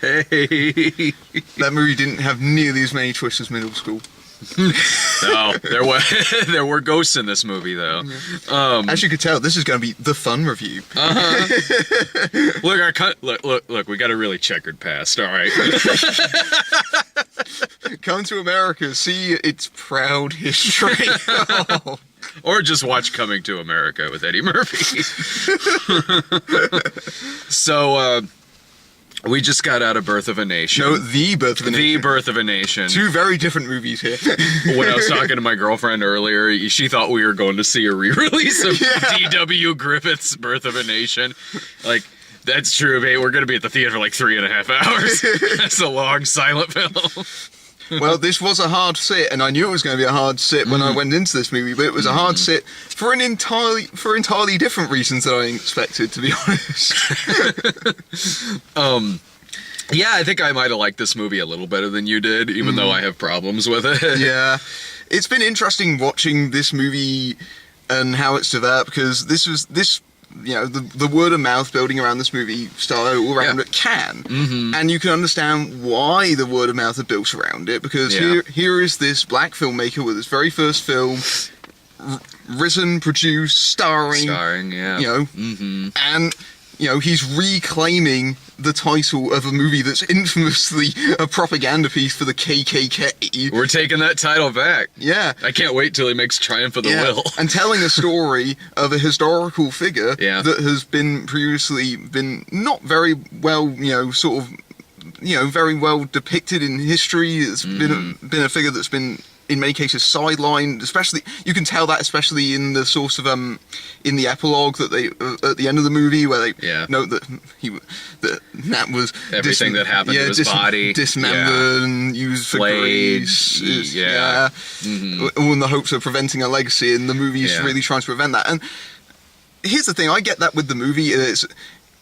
Hey. That movie didn't have nearly as many twists as Middle School. No, there were ghosts in this movie though. As you could tell, this is going to be the fun review. Look, we got a really checkered past, all right? Come to America, see its proud history. Oh. Or just watch Coming to America with Eddie Murphy. So, we just got out of Birth of a Nation. No, The Birth of a Nation. The Birth of a Nation. Two very different movies here. When I was talking to my girlfriend earlier, she thought we were going to see a re-release of D.W. Griffith's Birth of a Nation. Like, that's true, mate. We're going to be at the theater for like 3.5 hours. That's a long, silent film. Well, this was a hard sit, and I knew it was going to be a hard sit when I went into this movie, but it was a hard sit for entirely different reasons than I expected, to be honest. Yeah, I think I might have liked this movie a little better than you did, even though I have problems with it. Yeah. It's been interesting watching this movie and how it's developed, because the word of mouth building around this movie started all around at Cannes, and you can understand why the word of mouth had built around it, because here is this black filmmaker with his very first film, written, produced, starring, and he's reclaiming the title of a movie that's infamously a propaganda piece for the KKK. We're taking that title back. Yeah. I can't wait till he makes Triumph of the Will. And telling a story of a historical figure that has been previously been not very well, very well depicted in history. It's been a figure that's been, in many cases, sidelined. Especially, you can tell that especially in the source of in the epilogue that they at the end of the movie, where they note that Nat was everything that happened to his body, dismembered and used for grease. All in the hopes of preventing a legacy, and the movie's really trying to prevent that. And here's the thing: I get that with the movie.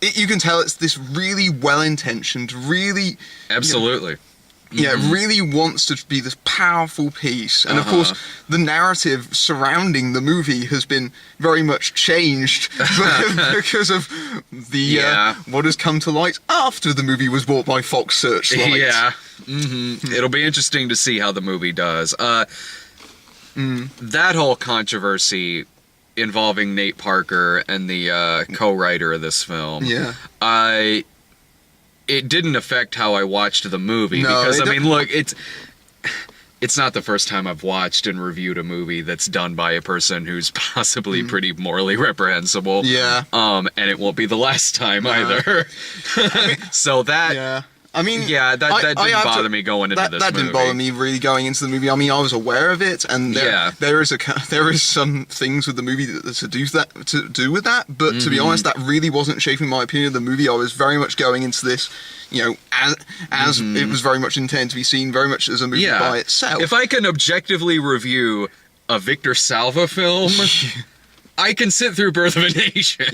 You can tell it's this really well-intentioned, really absolutely. It really wants to be this powerful piece. And of course, the narrative surrounding the movie has been very much changed because of the what has come to light after the movie was bought by Fox Searchlight. Yeah. It'll be interesting to see how the movie does. That whole controversy involving Nate Parker and the co-writer of this film. It didn't affect how I watched the movie, because, I mean, look, it's not the first time I've watched and reviewed a movie that's done by a person who's possibly pretty morally reprehensible. And it won't be the last time either. So that... I mean, that didn't bother me going into this movie. That didn't bother me really going into the movie. I mean, I was aware of it, and there is some things with the movie to do with that. But to be honest, that really wasn't shaping my opinion of the movie. I was very much going into this, as it was very much intended to be seen, very much as a movie by itself. If I can objectively review a Victor Salva film, I can sit through Birth of a Nation.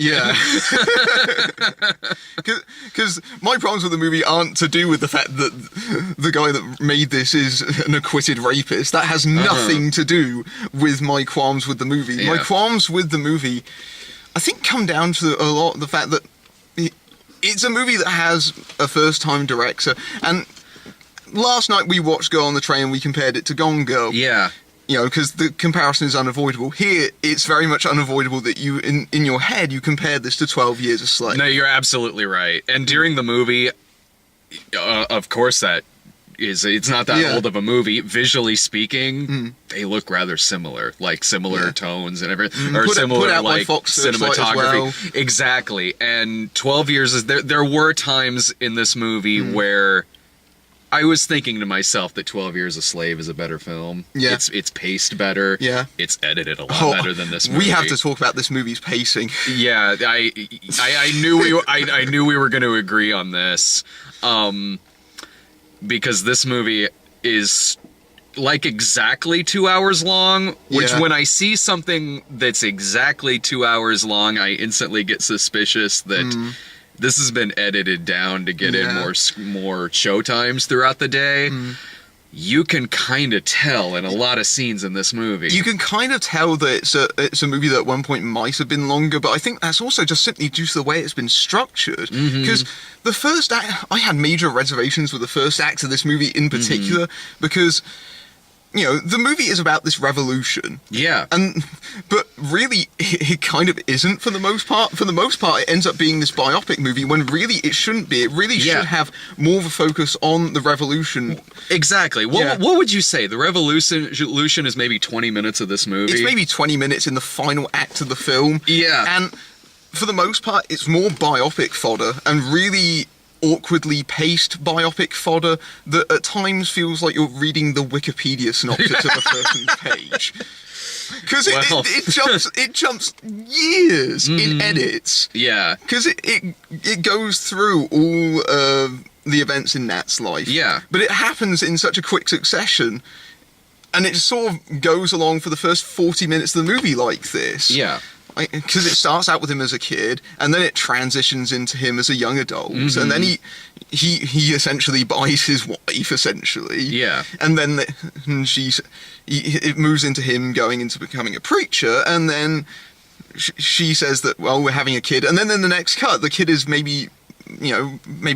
Because my problems with the movie aren't to do with the fact that the guy that made this is an acquitted rapist. That has nothing to do with my qualms with the movie. My qualms with the movie, I think, come down to a lot of the fact that it's a movie that has a first-time director. And last night we watched Girl on the Train and we compared it to Gone Girl. Because the comparison is unavoidable. Here, it's very much unavoidable that you, in your head, you compared this to 12 Years a Slave. No, you're absolutely right. And during the movie, of course it's not that old of a movie. Visually speaking, they look rather similar. Like, similar tones and everything. Or similar, like, cinematography. Exactly. And 12 Years is... There were times in this movie where... I was thinking to myself that 12 Years a Slave is a better film. It's paced better. It's edited a lot better than this movie. We have to talk about this movie's pacing. I knew we were going to agree on this, because this movie is like exactly 2 hours long. Which when I see something that's exactly 2 hours long, I instantly get suspicious that. This has been edited down to get in more show times throughout the day. you can kind of tell in a lot of scenes in this movie. You can kind of tell that it's a movie that at one point might have been longer, but I think that's also just simply due to the way it's been structured. Because the first act, I had major reservations with the first act of this movie in particular, because, you know, the movie is about this revolution. Yeah. But really, it kind of isn't for the most part. For the most part, it ends up being this biopic movie when really it shouldn't be. It really should have more of a focus on the revolution. Exactly. What would you say? The revolution is maybe 20 minutes of this movie? It's maybe 20 minutes in the final act of the film. Yeah. And for the most part, it's more biopic fodder and really awkwardly paced biopic fodder that at times feels like you're reading the Wikipedia synopsis of a person's page. Because it jumps years in edits. Yeah. Because it goes through all the events in Nat's life. Yeah. But it happens in such a quick succession, and it sort of goes along for the first 40 minutes of the movie like this. Yeah. Because it starts out with him as a kid, and then it transitions into him as a young adult, and then he essentially buys his wife, essentially. Yeah. And then it moves into him going into becoming a preacher, and then she says that, well, we're having a kid, and then in the next cut, the kid is maybe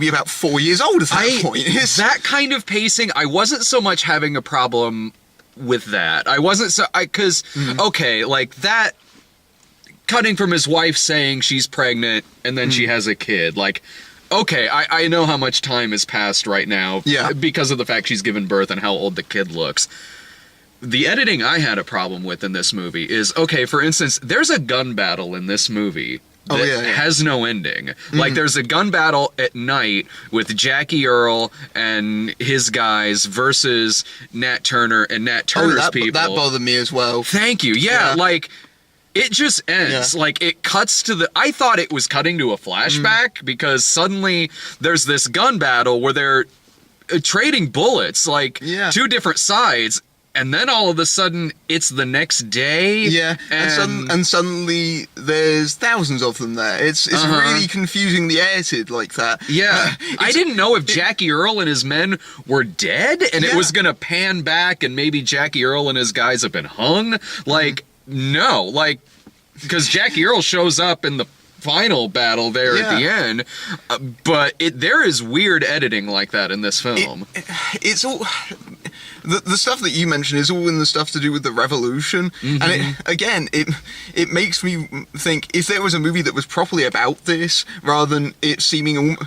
about 4 years old at that point. That kind of pacing, I wasn't so much having a problem with that. I wasn't because, okay, like that, cutting from his wife saying she's pregnant and then she has a kid, like, okay, I know how much time has passed right now because of the fact she's given birth and how old the kid looks. The editing I had a problem with in this movie is, okay, for instance, there's a gun battle in this movie that has no ending. Like, there's a gun battle at night with Jackie Earle and his guys versus Nat Turner and Nat Turner's people. That bothered me as well. Thank you. Yeah, like, it just ends. Like, it cuts to I thought it was cutting to a flashback because suddenly there's this gun battle where they're trading bullets, like, two different sides. And then all of a sudden, it's the next day. Yeah, and suddenly there's thousands of them there. It's really confusing the edited like that. Yeah, I didn't know if Jackie Earle and his men were dead, and it was gonna pan back, and maybe Jackie Earle and his guys have been hung. Like, no, like, because Jackie Earle shows up in the final battle there at the end, but there is weird editing like that in this film. It's all the stuff that you mentioned is all in the stuff to do with the revolution, and it makes me think if there was a movie that was properly about this rather than it seeming.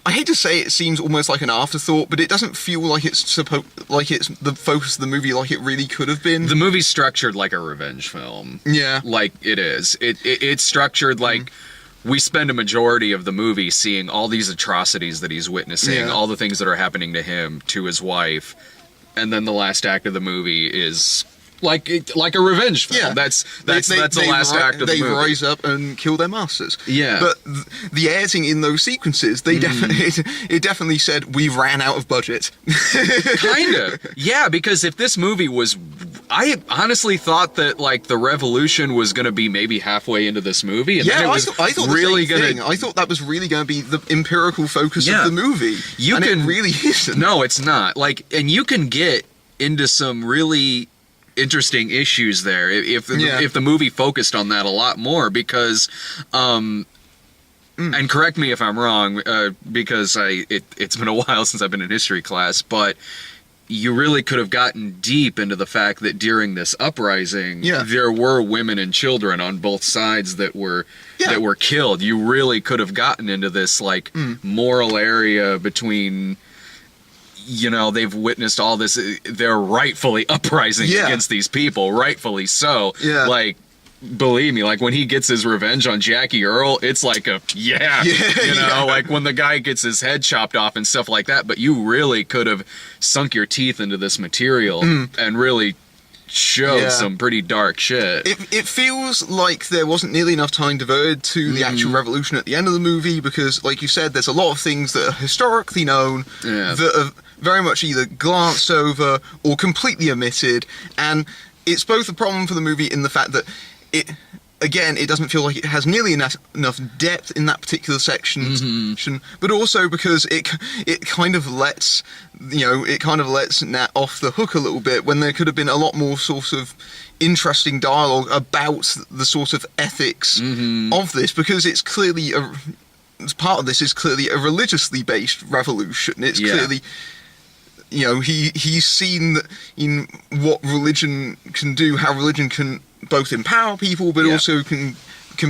I hate to say it seems almost like an afterthought, but it doesn't feel like it's the focus of the movie like it really could have been. The movie's structured like a revenge film. Yeah, like it is. It's structured like. We spend a majority of the movie seeing all these atrocities that he's witnessing, all the things that are happening to him, to his wife, and then the last act of the movie is like a revenge film. Yeah. That's the last act of the movie. They rise up and kill their masters. Yeah. But the editing in those sequences, it definitely said we ran out of budget. Kind of. Yeah, because if this movie was, I honestly thought that like the revolution was going to be maybe halfway into this movie, and then it was I thought really going to. I thought that was really going to be the empirical focus of the movie. It really isn't. No, it's not. Like, and you can get into some really interesting issues there if the movie focused on that a lot more, because and correct me if I'm wrong, because it's been a while since I've been in history class, but you really could have gotten deep into the fact that during this uprising there were women and children on both sides that were killed. You really could have gotten into this like moral area between, you know, they've witnessed all this. They're rightfully uprising against these people, rightfully so. Yeah. Like, believe me, like when he gets his revenge on Jackie Earle, it's like you know, like when the guy gets his head chopped off and stuff like that. But you really could have sunk your teeth into this material and really showed some pretty dark shit. It feels like there wasn't nearly enough time devoted to the actual revolution at the end of the movie, because, like you said, there's a lot of things that are historically known that are very much either glanced over or completely omitted, and it's both a problem for the movie in the fact that again, it doesn't feel like it has nearly enough depth in that particular section, but also because it kind of lets Nat off the hook a little bit when there could have been a lot more sort of interesting dialogue about the sort of ethics of this, because it's clearly part of this is clearly a religiously based revolution. It's clearly, he's seen in what religion can do, how religion can both empower people, but also can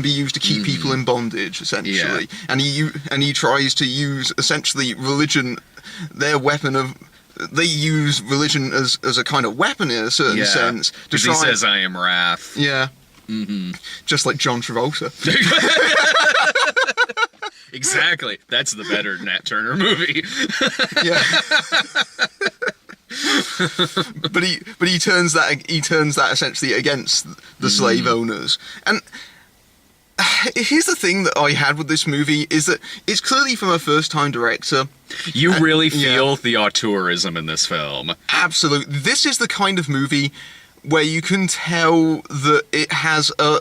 be used to keep people in bondage, essentially. And he tries to use essentially religion, their weapon of. They use religion as a kind of weapon in a certain sense. Because he says, "I am wrath." Yeah. Just like John Travolta. Exactly. That's the better Nat Turner movie. Yeah. but he turns that essentially against the slave owners. And here's the thing that I had with this movie is that it's clearly from a first-time director. You really feel the auteurism in this film. Absolutely. This is the kind of movie where you can tell that it has a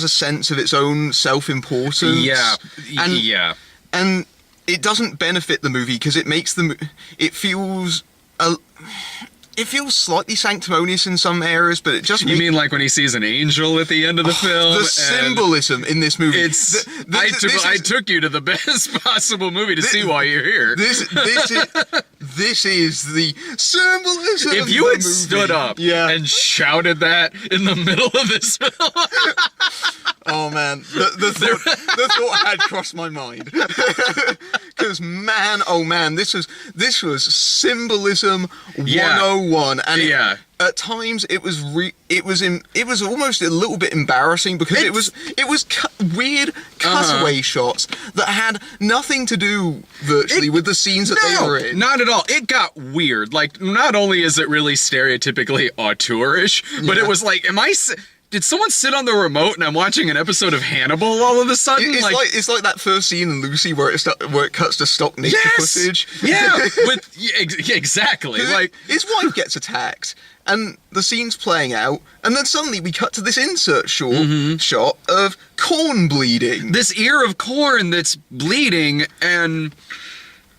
sense of its own self-importance. Yeah. And it doesn't benefit the movie because it makes it feels slightly sanctimonious in some areas, but it just... You mean like when he sees an angel at the end of the film? The symbolism in this movie. I took you to the best possible movie to see why you're here. This is the symbolism. If you had stood up and shouted that in the middle of this film... Oh man, the thought had crossed my mind. Because this was symbolism 101, and at times it was almost a little bit embarrassing because it was weird cutaway shots that had nothing to do virtually with the scenes that they were in. Not at all. It got weird. Like, not only is it really stereotypically auteurish, but it was like, did someone sit on the remote and I'm watching an episode of Hannibal all of a sudden? It's like that first scene in Lucy where it cuts to stock nature footage. Yeah, exactly. Like his wife gets attacked and the scene's playing out, and then suddenly we cut to this insert shot of corn bleeding. This ear of corn that's bleeding, and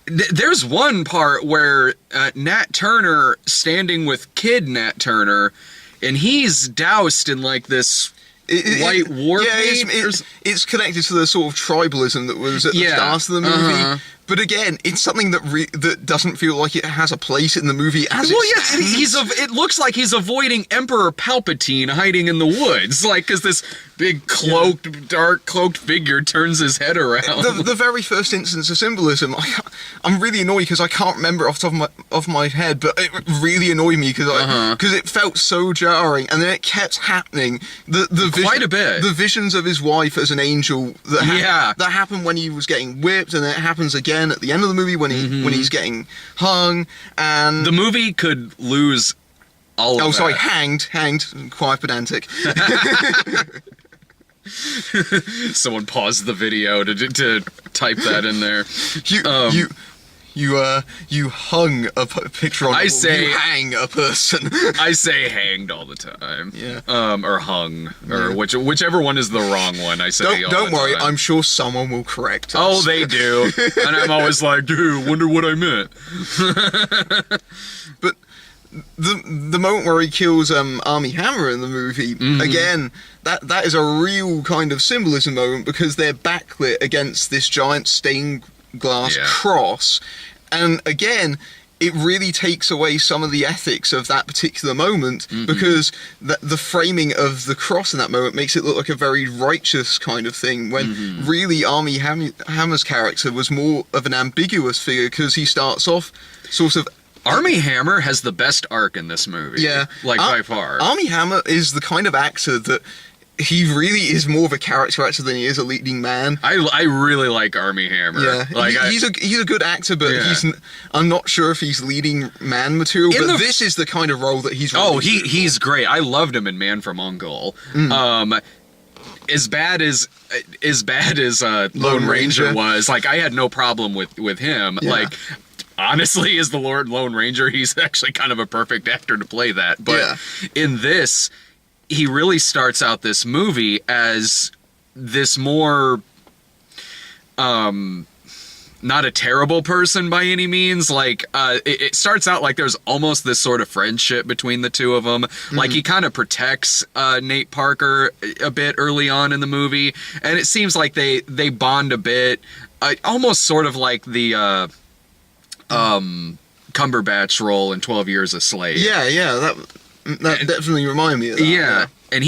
there's one part where Nat Turner standing with kid Nat Turner, and he's doused in like this white war paint. It's connected to the sort of tribalism that was at the start of the movie. But again, it's something that doesn't feel like it has a place in the movie as it looks like he's avoiding Emperor Palpatine hiding in the woods, like because this big dark cloaked figure turns his head around. The very first instance of symbolism, I'm really annoyed because I can't remember off the top of my head, but it really annoyed me because it felt so jarring, and then it kept happening. Quite a bit. The visions of his wife as an angel that happened when he was getting whipped, and then it happens again at the end of the movie when he's getting hung, and the movie could lose all of that. Hanged, quite pedantic. Someone paused the video to type that in there. You hung a picture on. You hang a person. I say hanged all the time. Yeah. Or hung, or whichever one is the wrong one. I say. Don't worry. I'm sure someone will correct us. Oh, they do. And I'm always like, dude, wonder what I meant. But the moment where he kills Armie Hammer in the movie, again, that is a real kind of symbolism moment because they're backlit against this giant stained glass cross, and again it really takes away some of the ethics of that particular moment because the framing of the cross in that moment makes it look like a very righteous kind of thing when really Armie Hammer's character was more of an ambiguous figure because he starts off sort of... Armie Hammer has the best arc in this movie. Yeah. By far. Armie Hammer is the kind of actor that he really is more of a character actor than he is a leading man. I really like Armie Hammer. Yeah, he's a good actor, but I'm not sure if he's leading man material. But this is the kind of role that he's. He's great. I loved him in Man from U.N.C.L.E. As bad as Lone Ranger was, like I had no problem with him. Yeah. Like honestly, as the Lone Ranger, he's actually kind of a perfect actor to play that. But in this, he really starts out this movie as this more not a terrible person by any means. Like, it starts out like there's almost this sort of friendship between the two of them. Like, he kind of protects Nate Parker a bit early on in the movie, and it seems like they bond a bit, almost sort of like the Cumberbatch role in 12 Years a Slave. Yeah, that definitely reminded me of that. Yeah. And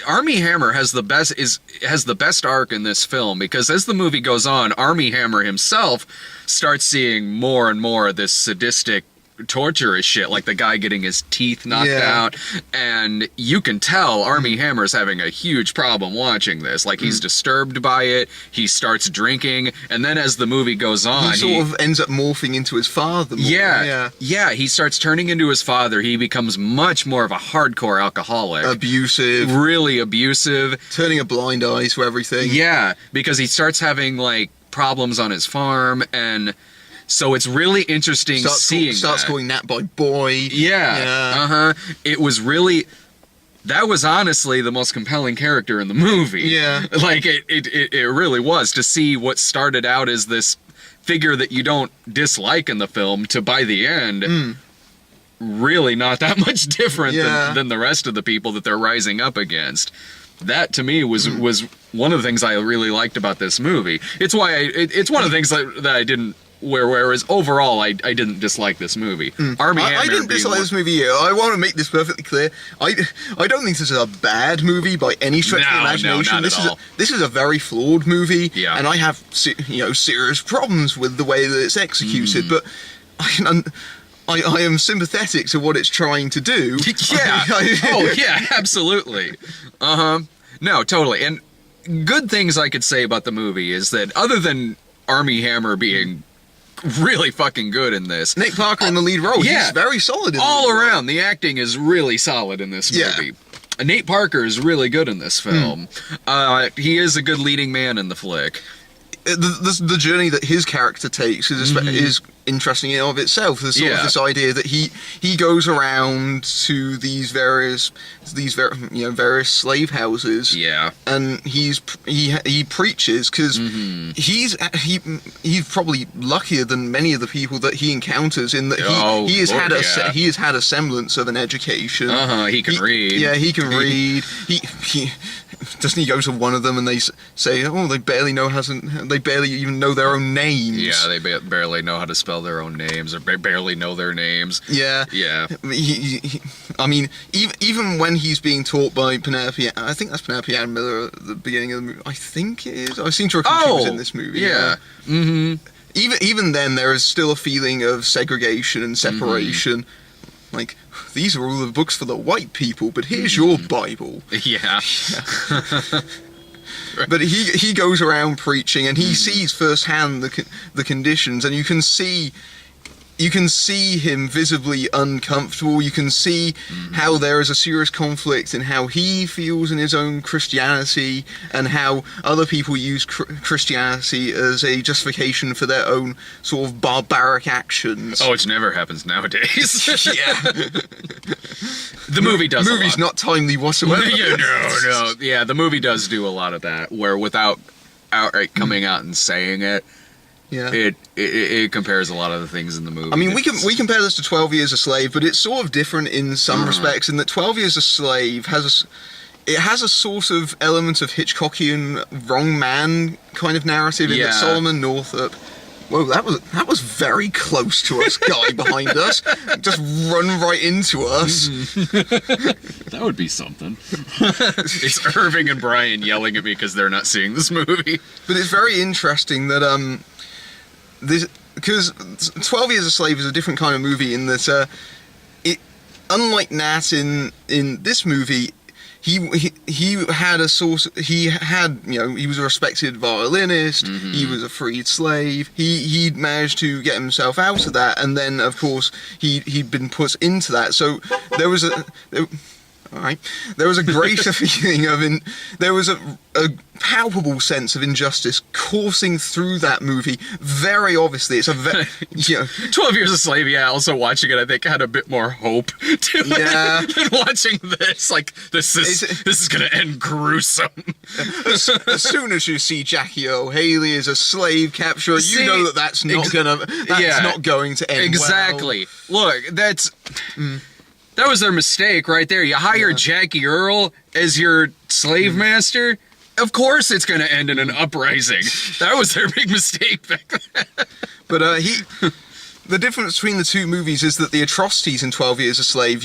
Armie Hammer has the best arc in this film, because as the movie goes on, Armie Hammer himself starts seeing more and more of this sadistic, torturous shit, like the guy getting his teeth knocked out, and you can tell Armie Hammer's having a huge problem watching this. Like, he's disturbed by it, he starts drinking, and then as the movie goes on, he sort of ends up morphing into his father more. Yeah, he starts turning into his father. He becomes much more of a hardcore alcoholic. Abusive. Really abusive. Turning a blind eye to everything. Yeah, because he starts having, like, problems on his farm, and so it's really interesting starts calling Nat by boy. Yeah. It was really... That was honestly the most compelling character in the movie. Yeah. Like, it really was, to see what started out as this figure that you don't dislike in the film to, by the end, really not that much different than the rest of the people that they're rising up against. That, to me, was one of the things I really liked about this movie. It's why it's one of the things that I didn't... Whereas overall, I didn't dislike this movie. Armie Hammer I didn't dislike this movie either. I want to make this perfectly clear. I don't think this is a bad movie by any stretch of the imagination. No, not at all. This is a very flawed movie, yeah. And I have serious problems with the way that it's executed. But I am sympathetic to what it's trying to do. Yeah. Oh yeah, absolutely. No, totally. And good things I could say about the movie is that other than Armie Hammer being really fucking good in this, Nate Parker in the lead role, he's very solid in all around. The acting is really solid in this movie. Nate Parker is really good in this film. He is a good leading man in the flick. The journey that his character takes is interesting in and of itself. There's sort of this idea that he goes around to these various slave houses. Yeah. And he preaches, because he's probably luckier than many of the people that he encounters, in that he has had a semblance of an education. He can read. Yeah, he can read. He doesn't he go to one of them and they say, oh, they barely even know their own names. Yeah, they barely know how to spell their own names, or barely know their names. Yeah. Yeah. I mean, even when he's being taught by Penelope, I think that's Penelope Ann Miller at the beginning of the movie. I think it is. I seem to recall she was in this movie. Yeah. Even then, there is still a feeling of segregation and separation. Like, these are all the books for the white people, but here's your Bible. Yeah. But he goes around preaching, and he sees firsthand the conditions, and you can see him visibly uncomfortable. You can see how there is a serious conflict in how he feels in his own Christianity, and how other people use Christianity as a justification for their own sort of barbaric actions. Oh, it never happens nowadays. Yeah. The movie does. The movie's not timely whatsoever. No. Yeah, the movie does do a lot of that, where without outright coming out and saying it, it compares a lot of the things in the movie. I mean, we compare this to 12 Years a Slave, but it's sort of different in some respects, in that 12 Years a Slave has a sort of element of Hitchcockian wrong man kind of narrative, in that Solomon Northup... Whoa, that was very close to us, guy behind us. Just run right into us. That would be something. It's Irving and Brian yelling at me because they're not seeing this movie. But it's very interesting that because 12 Years a Slave is a different kind of movie in that unlike Nat in this movie, he had he was a respected violinist, he was a freed slave, he'd managed to get himself out of that, and then of course he'd been put into that, so there was All right. There was a greater feeling of there was a palpable sense of injustice coursing through that movie. Very obviously, it's a 12 Years a Slave. Yeah, also watching it, I think had a bit more hope to it than watching this. Like this is gonna end gruesome. As soon as you see Jackie O'Haley as a slave capturer, you know that's not going to end exactly. Well. Look, that was their mistake right there. You hire Jackie Earle as your slave master. Of course it's going to end in an uprising. That was their big mistake back then. But the difference between the two movies is that the atrocities in 12 Years a Slave,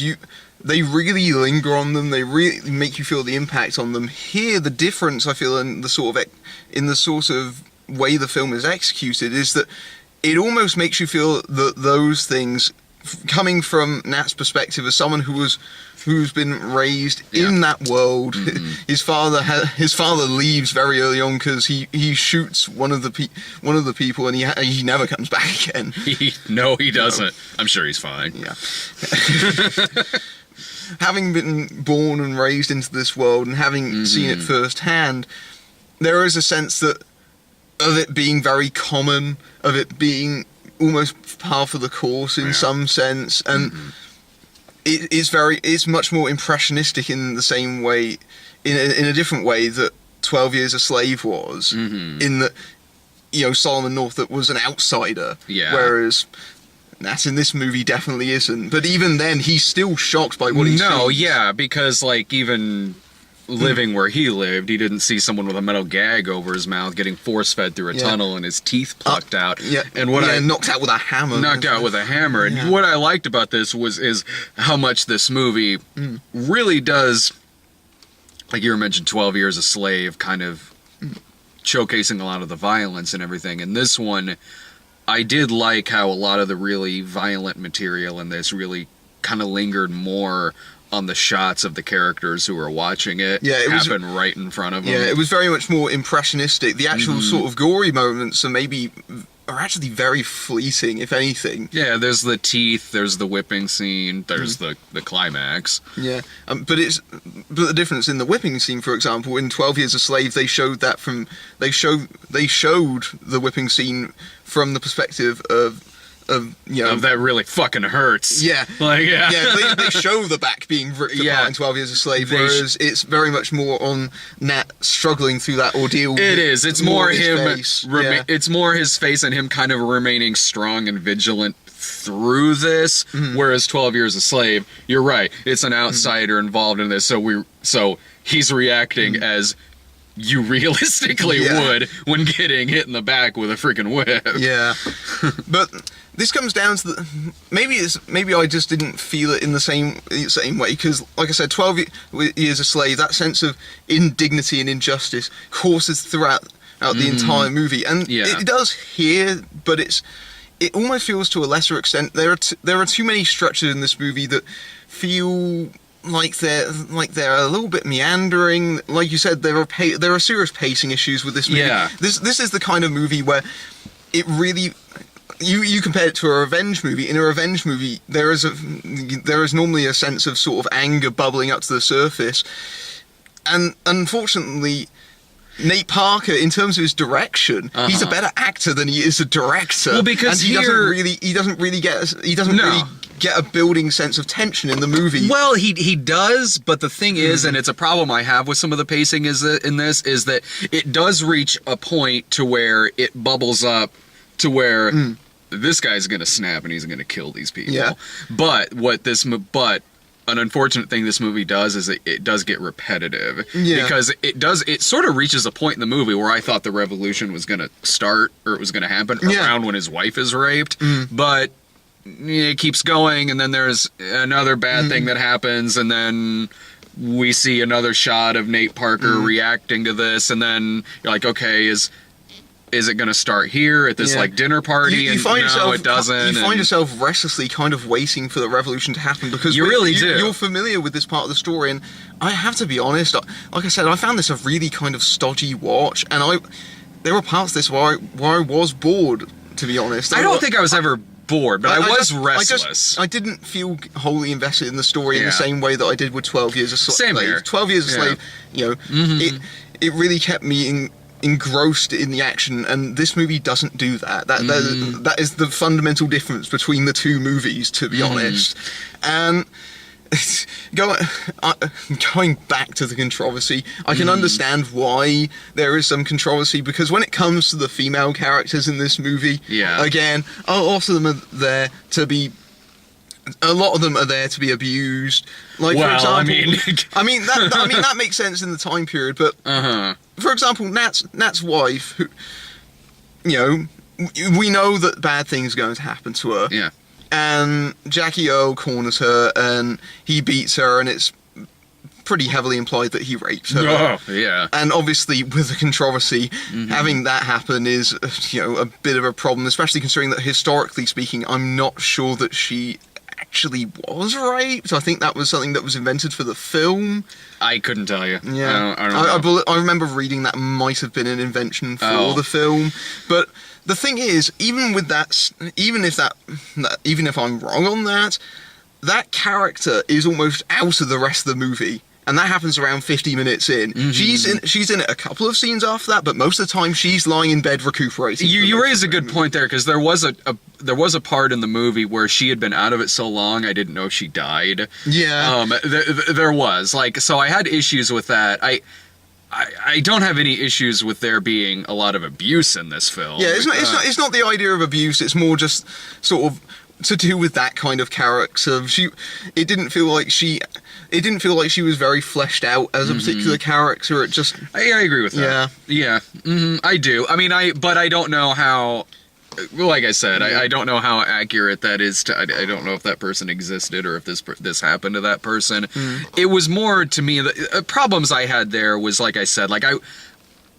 they really linger on them. They really make you feel the impact on them. Here, the difference I feel in the sort of way the film is executed is that it almost makes you feel that those things, coming from Nat's perspective as someone who's been raised in that world, his father leaves very early on because he shoots one of the people and he never comes back again. He doesn't. I'm sure he's fine. Yeah. Having been born and raised into this world and having seen it firsthand, there is a sense of it being very common, of it being almost par for the course in some sense, and it's much more impressionistic in the same way, in a different way that 12 Years a Slave was, in that Solomon Northup was an outsider, whereas Nat in this movie definitely isn't. But even then, he's still shocked by what he sees. Because even living where he lived, he didn't see someone with a metal gag over his mouth getting force-fed through a tunnel and his teeth plucked out. And knocked out with a hammer. And what I liked about this is how much this movie really does, like you were mentioning, 12 Years a Slave, kind of showcasing a lot of the violence and everything. And this one, I did like how a lot of the really violent material in this really kind of lingered more on the shots of the characters who were watching it happen right in front of them. Yeah, it was very much more impressionistic. The actual sort of gory moments are actually very fleeting, if anything. Yeah, there's the teeth, there's the whipping scene, there's the climax. Yeah, but the difference in the whipping scene, for example, in 12 Years a Slave, they showed the whipping scene from the perspective of that really fucking hurts. Yeah. They show the back being ripped apart in 12 Years a Slave, whereas it's very much more on Nat struggling through that ordeal. It is. It's more him. It's more his face and him kind of remaining strong and vigilant through this. Whereas 12 Years a Slave, you're right. It's an outsider involved in this, so he's reacting as you realistically would when getting hit in the back with a freaking whip. Yeah. But this comes down to maybe I just didn't feel it in the same way, because like I said, 12 Years a Slave, that sense of indignity and injustice courses throughout the entire movie, and it does here, but it almost feels to a lesser extent. There are too many structures in this movie that feel like they're a little bit meandering. Like you said, there are serious pacing issues with this movie. Yeah. This is the kind of movie where it really, you compare it to a revenge movie. In a revenge movie, there is normally a sense of sort of anger bubbling up to the surface, and unfortunately, Nate Parker, in terms of his direction, he's a better actor than he is a director. Well, because he doesn't really get a building sense of tension in the movie. Well, he does, but the thing is, and it's a problem I have with some of the pacing is that it does reach a point to where it bubbles up to where this guy's going to snap and he's going to kill these people. Yeah. But an unfortunate thing this movie does is it does get repetitive. Yeah. Because it sort of reaches a point in the movie where I thought the revolution was going to start, or it was going to happen around when his wife is raped. But it keeps going, and then there's another bad thing that happens, and then we see another shot of Nate Parker reacting to this, and then you're like, okay, is it going to start here at this dinner party? It doesn't. You find yourself restlessly kind of waiting for the revolution to happen, because you really do. You're familiar with this part of the story, and I have to be honest, like I said, I found this a really kind of stodgy watch, and there were parts of this where I was bored, to be honest. I don't think I was ever bored, but I was restless. I didn't feel wholly invested in the story in the same way that I did with 12 Years a Slave. Same here. 12 Years a Slave, you know, it really kept me engrossed in the action, and this movie doesn't do that. That is the fundamental difference between the two movies, to be honest. And going back to the controversy, I can understand why there is some controversy, because when it comes to the female characters in this movie, again, a lot of them are there to be abused. Like, for example, I mean that makes sense in the time period. But for example, Nat's wife, who, you know, we know that bad things are going to happen to her. Yeah. And Jackie Earle corners her, and he beats her, and it's pretty heavily implied that he rapes her. Oh, yeah. And obviously, with the controversy, having that happen is, you know, a bit of a problem, especially considering that, historically speaking, I'm not sure that she actually was raped. I think that was something that was invented for the film. I couldn't tell you. Yeah. I don't know. I remember reading that might have been an invention for the film. But the thing is, even with that, even if I'm wrong on that, that character is almost out of the rest of the movie. And that happens around 50 minutes in. She's in it a couple of scenes after that, but most of the time she's lying in bed recuperating. You raise a good point there, because there was a part in the movie where she had been out of it so long I didn't know she died. Yeah. There was, like, so I had issues with that. I don't have any issues with there being a lot of abuse in this film. Yeah, it's not the idea of abuse. It's more just sort of to do with that kind of character. It didn't feel like she was very fleshed out as a particular character. It just... I agree with that. Yeah. I do. I mean, but I don't know how... Like I said, I don't know how accurate that is. I don't know if that person existed or if this happened to that person. It was more, to me, the problems I had there was, like I said, like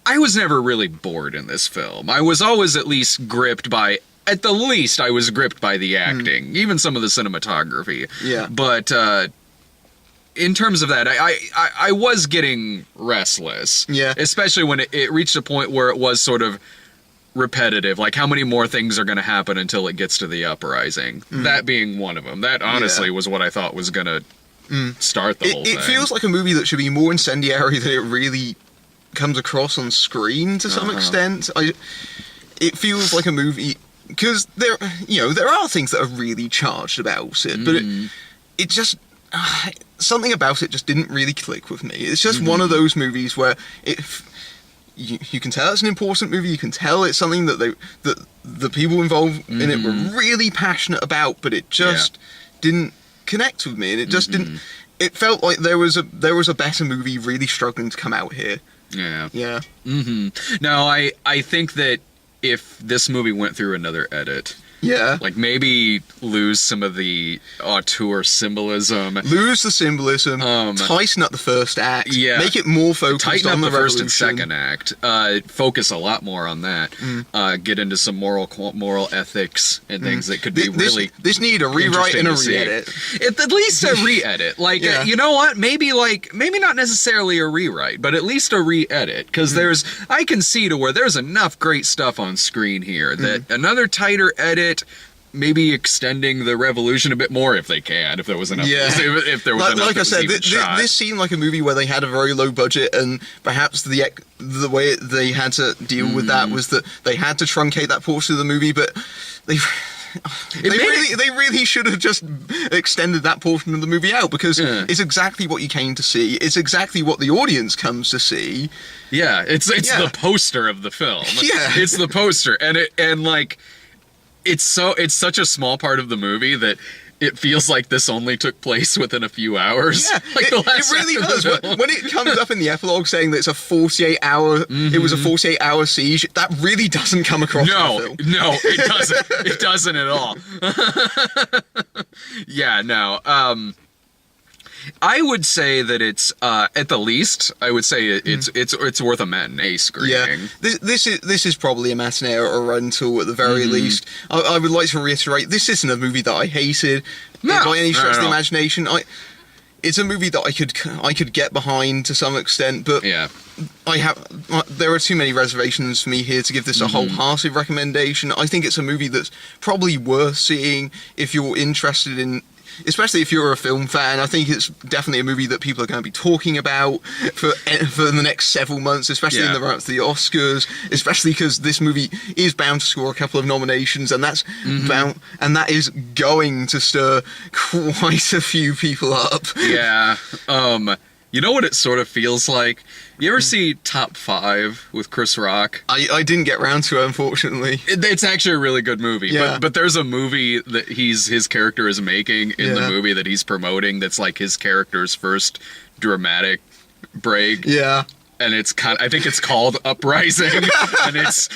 I was never really bored in this film. I was always at the least, I was gripped by the acting, even some of the cinematography. Yeah. But in terms of that, I was getting restless. Yeah. Especially when it reached a point where it was sort of repetitive. Like, how many more things are going to happen until it gets to the uprising? That being one of them. That honestly was what I thought was going to start the whole thing. It feels like a movie that should be more incendiary than it really comes across on screen to some extent. It feels like a movie... Because there are things that are really charged about it, but it just something about it just didn't really click with me. It's just one of those movies where you can tell it's an important movie. You can tell it's something that the people involved in it were really passionate about, but it just didn't connect with me, and it just didn't. It felt like there was a better movie really struggling to come out here. Yeah. Yeah. No, I think that if this movie went through another edit, like maybe lose some of the auteur symbolism, lose the symbolism, tighten up the first act, make it more focused on the first and second act, focus a lot more on that, get into some moral ethics and things that could be this need a rewrite and a re-edit. At least a re-edit. Like, you know what? Maybe not necessarily a rewrite, but at least a re-edit, because I can see to where there's enough great stuff on screen here that another tighter edit, maybe extending the revolution a bit more if they can, if there was enough. If there was enough. Like I said, this seemed like a movie where they had a very low budget, and perhaps the way they had to deal with that was that they had to truncate that portion of the movie, but they really should have just extended that portion of the movie out, because it's exactly what you came to see. It's exactly what the audience comes to see. Yeah, it's the poster of the film. Yeah, it's the poster, and like. It's such a small part of the movie that it feels like this only took place within a few hours. Yeah, like it really does. When it comes up in the epilogue saying that it's a 48-hour, it was a 48-hour siege, that really doesn't come across in the film. No, it doesn't. It doesn't at all. Yeah, no. I would say that it's at the least. I would say it's worth a matinee screening. Yeah, this is probably a matinee or a rental at the very least. I would like to reiterate, this isn't a movie that I hated by any stretch of the imagination. it's a movie that I could get behind to some extent, but Yeah. there are too many reservations for me here to give this a wholehearted recommendation. I think it's a movie that's probably worth seeing if you're interested in, especially if you're a film fan. I think it's definitely a movie that people are going to be talking about for the next several months, especially in the run up to the Oscars, especially because this movie is bound to score a couple of nominations, and that's that is going to stir quite a few people up. Yeah. You know what it sort of feels like? You ever see Top 5 with Chris Rock? I didn't get round to it, unfortunately. It's actually a really good movie. Yeah. But there's a movie that his character is making in the movie that he's promoting that's like his character's first dramatic break. Yeah. And it's I think it's called Uprising. And it's...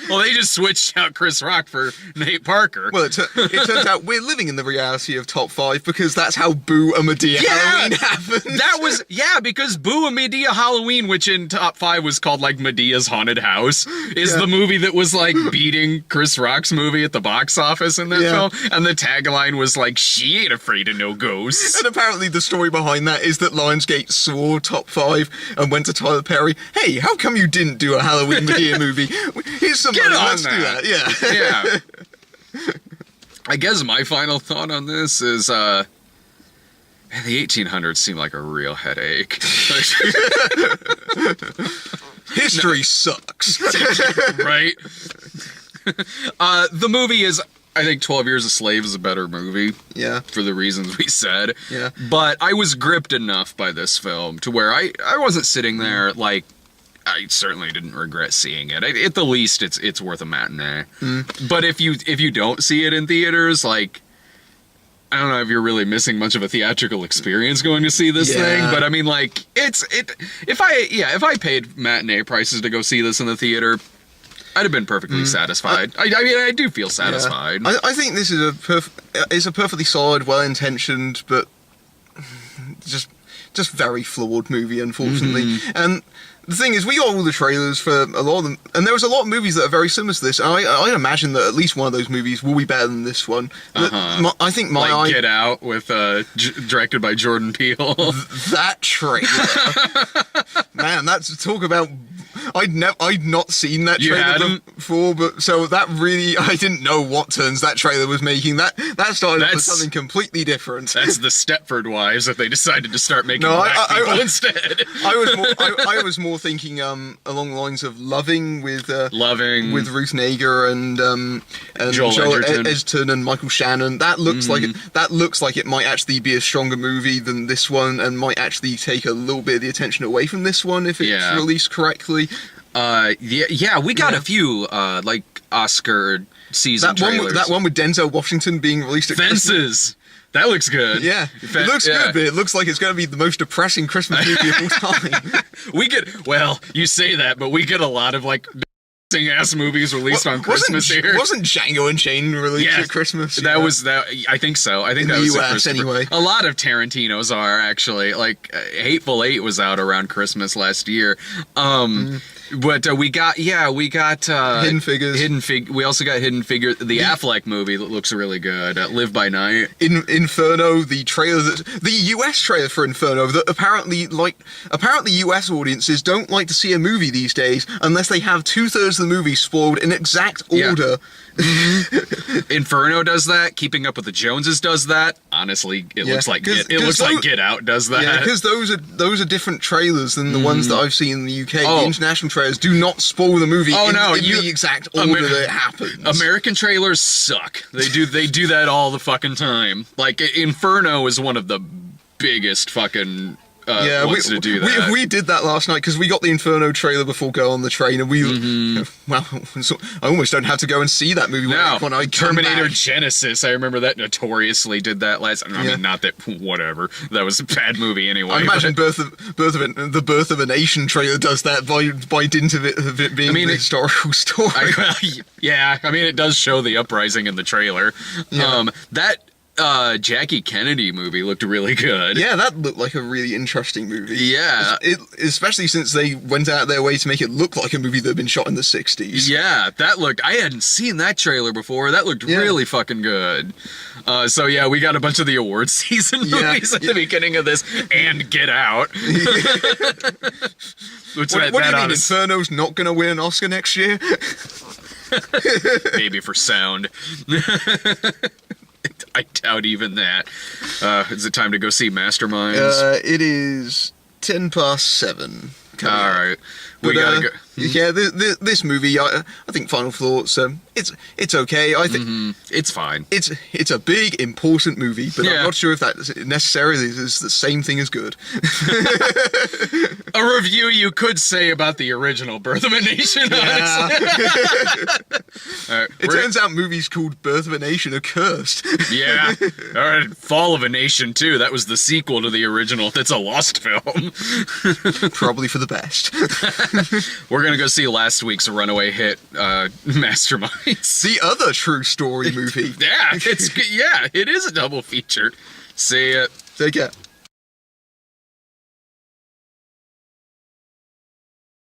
Well, they just switched out Chris Rock for Nate Parker. Well, it turns out we're living in the reality of Top 5 because that's how Boo a Medea Halloween happened. That was, because Boo a Medea Halloween, which in Top 5 was called, like, Medea's Haunted House, is the movie that was, like, beating Chris Rock's movie at the box office in that film. And the tagline was, like, she ain't afraid of no ghosts. And apparently the story behind that is that Lionsgate saw Top 5 and went to Tyler Perry, hey, how come you didn't do a Halloween Medea movie? Here's some money, let's do that. Yeah. I guess my final thought on this is, man, the 1800s seem like a real headache. History sucks. Right? The movie is, I think 12 Years a Slave is a better movie. Yeah. For the reasons we said. Yeah. But I was gripped enough by this film to where I wasn't sitting there like, I certainly didn't regret seeing it. At the least, it's worth a matinee. But if you don't see it in theaters, like, I don't know if you're really missing much of a theatrical experience going to see this thing. But I mean, like, if I paid matinee prices to go see this in the theater, I'd have been perfectly satisfied. I mean, I do feel satisfied. Yeah. I think this is a perfectly solid, well-intentioned, but just very flawed movie, unfortunately. And the thing is, we got all the trailers for a lot of them, and there was a lot of movies that are very similar to this. And I imagine that at least one of those movies will be better than this one. I think Get Out with directed by Jordan Peele. That trailer, man, that's talk about. I'd not seen that trailer before, but so that really, I didn't know what turns that trailer was making. That started off with something completely different. That's the Stepford Wives that they decided to start making black people instead. I was more thinking along the lines of Loving with Ruth Negga and Joel Edgerton and Michael Shannon. That looks like it might actually be a stronger movie than this one, and might actually take a little bit of the attention away from this one if it's released correctly. We got a few like Oscar season trailers. That one with Denzel Washington being released at Fences. Christmas. That looks good. Yeah, it looks good, but it looks like it's going to be the most depressing Christmas movie of all time. You say that, but we get a lot of like ass movies released on Christmas here. Wasn't Django Unchained released at Christmas? That was that. I think so. I think in that the was US anyway. A lot of Tarantino's are actually like Hateful Eight was out around Christmas last year. But we got Hidden Figures. We also got Hidden Figure, the Affleck movie that looks really good. Live by Night. Inferno, the US trailer for Inferno that apparently US audiences don't like to see a movie these days unless they have 2/3 of the movie spoiled in exact order. Inferno does that. Keeping Up with the Joneses does that. Honestly, it looks like Get Out does that. Yeah, because those are different trailers than the ones that I've seen in the UK. The international trailers do not spoil the movie in the exact order that it happens. American trailers suck. They do that all the fucking time. Like Inferno is one of the biggest fucking wants to do that. We did that last night because we got the Inferno trailer before Go on the Train, and I almost don't have to go and see that movie when I Terminator Genesis. I remember that notoriously did that last. I mean, not that whatever. That was a bad movie anyway. I imagine the Birth of a Nation trailer does that by dint of it being a historical story. I mean, it does show the uprising in the trailer. Jackie Kennedy movie looked really good. Yeah, that looked like a really interesting movie. Yeah. Especially since they went out their way to make it look like a movie that had been shot in the 60s. Yeah, I hadn't seen that trailer before. That looked really fucking good. So yeah, we got a bunch of the awards season movies at the beginning of this, and Get Out. What do you mean, Inferno's not going to win an Oscar next year? Maybe for sound. I doubt even that. Is it time to go see Masterminds? It is 7:10. All right. We gotta go. Yeah, this movie, I think final thoughts, it's okay. I think it's fine. It's a big, important movie, but I'm not sure if that necessarily is the same thing as good. A review you could say about the original Birth of a Nation, honestly. It turns out movies called Birth of a Nation are cursed. Yeah. All right, Fall of a Nation, too. That was the sequel to the original. That's a lost film. Probably for the best. We're gonna go see last week's runaway hit, Masterminds. The other true story movie. Yeah, it is a double feature. See ya. Take care.